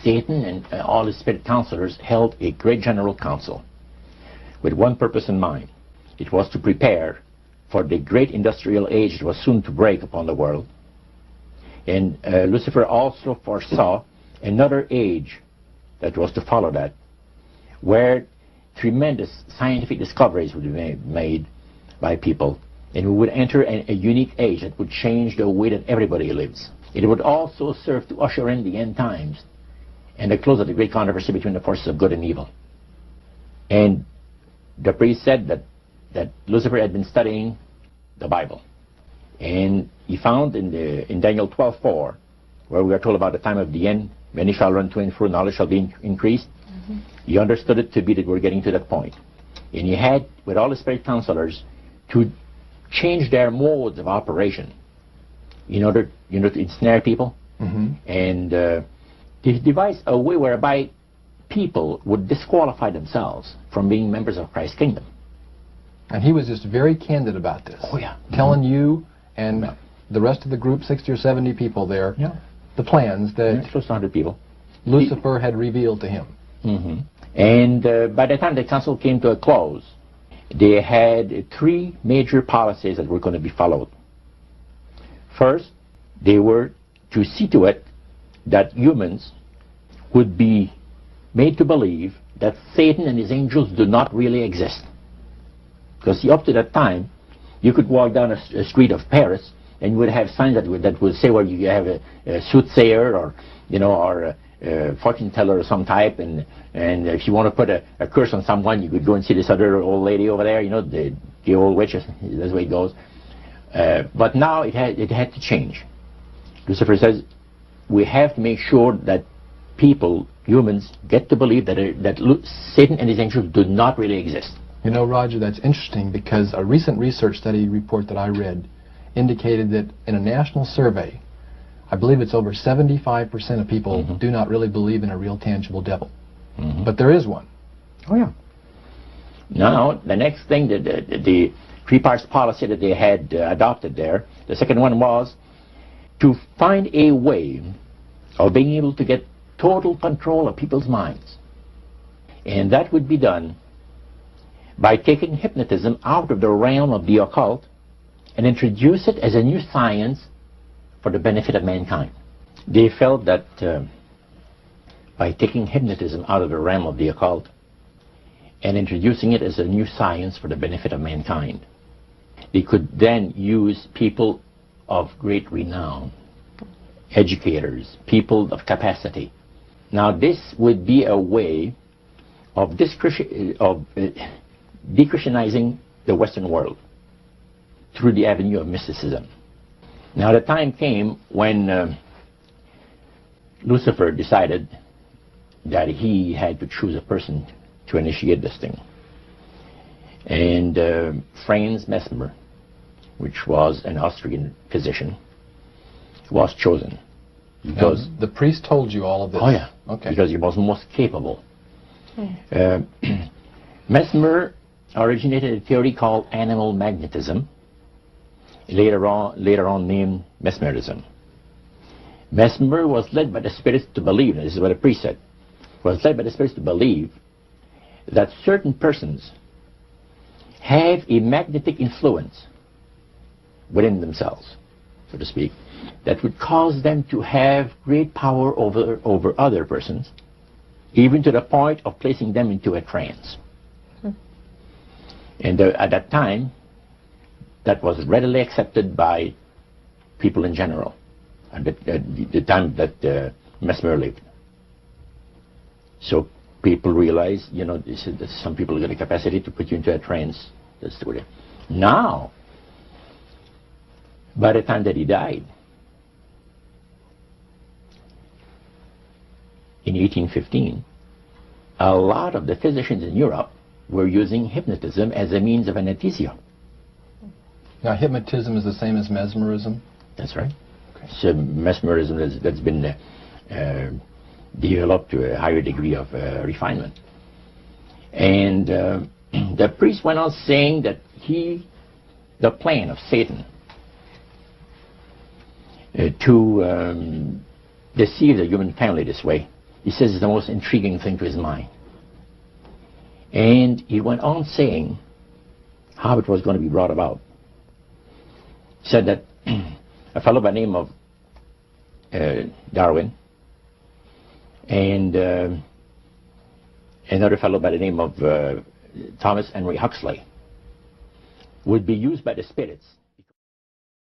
Satan and all his spirit counselors held a great general council with one purpose in mind. It was to prepare for the great industrial age that was soon to break upon the world. And Lucifer also foresaw another age that was to follow that, where tremendous scientific discoveries would be made by people, and we would enter a unique age that would change the way that everybody lives. It would also serve to usher in the end times and the close of the great controversy between the forces of good and evil. And the priest said that Lucifer had been studying the Bible, and he found in Daniel 12:4, where we are told about the time of the end, many shall run to and fro, knowledge shall be increased. He understood it to be that we're getting to that point. And he had, with all the spirit counselors, to change their modes of operation in order to ensnare people. And he devised a way whereby people would disqualify themselves from being members of Christ's kingdom. And he was just very candid about this. Oh, yeah. Telling you and the rest of the group, 60 or 70 people there, the plans that close to 100 people. Lucifer had revealed to him. And by the time the council came to a close, they had three major policies that were going to be followed. First, they were to see to it that humans would be made to believe that Satan and his angels do not really exist. Because see, up to that time, you could walk down a street of Paris and you would have signs that would say, well, you have a soothsayer or a fortune teller of some type, and if you want to put a curse on someone, you could go and see this other old lady over there, the old witch. That's the way it goes. But now it had to change. Lucifer says we have to make sure that people, humans, get to believe that Satan and his angels do not really exist. You know, Roger, that's interesting, because a recent research study report that I read indicated that in a national survey, I believe it's over 75% of people do not really believe in a real tangible devil. But there is one. Oh, yeah. Now, the next thing, the three parts policy that they had adopted there, the second one was to find a way of being able to get total control of people's minds. And that would be done by taking hypnotism out of the realm of the occult and introduce it as a new science for the benefit of mankind. They felt that by taking hypnotism out of the realm of the occult and introducing it as a new science for the benefit of mankind, they could then use people of great renown, educators, people of capacity. Now this would be a way of de-Christianizing the Western world through the avenue of mysticism. Now the time came when Lucifer decided that he had to choose a person to initiate this thing. And Franz Mesmer, which was an Austrian physician, was chosen. Because the priest told you all of this? Oh yeah, okay. Because he was most capable. Mesmer originated a theory called animal magnetism, later on named mesmerism. Mesmer was led by the spirits to believe, and this is what the priest said, was led by the spirits to believe that certain persons have a magnetic influence within themselves, so to speak, that would cause them to have great power over other persons, even to the point of placing them into a trance. And at that time, that was readily accepted by people in general, at the time that Mesmer lived. So people realized, that some people got the capacity to put you into a trance. That's the way. Now, by the time that he died, in 1815, a lot of the physicians in Europe were using hypnotism as a means of anesthesia. Now, hypnotism is the same as mesmerism? That's right. Okay. So mesmerism that's been developed to a higher degree of refinement. And the priest went on saying that the plan of Satan to deceive the human family this way he says it's the most intriguing thing to his mind. And he went on saying how it was going to be brought about. He said that a fellow by the name of Darwin and another fellow by the name of Thomas Henry Huxley would be used by the spirits